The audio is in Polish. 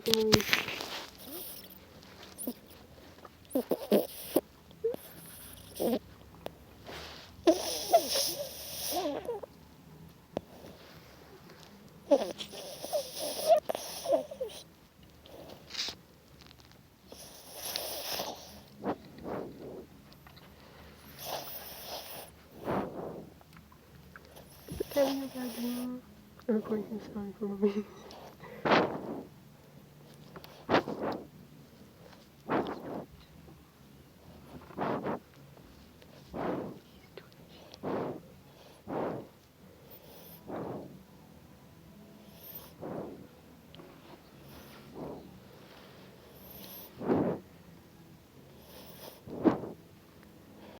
to mówi. Pewnie tak, no. Ale później sami robi.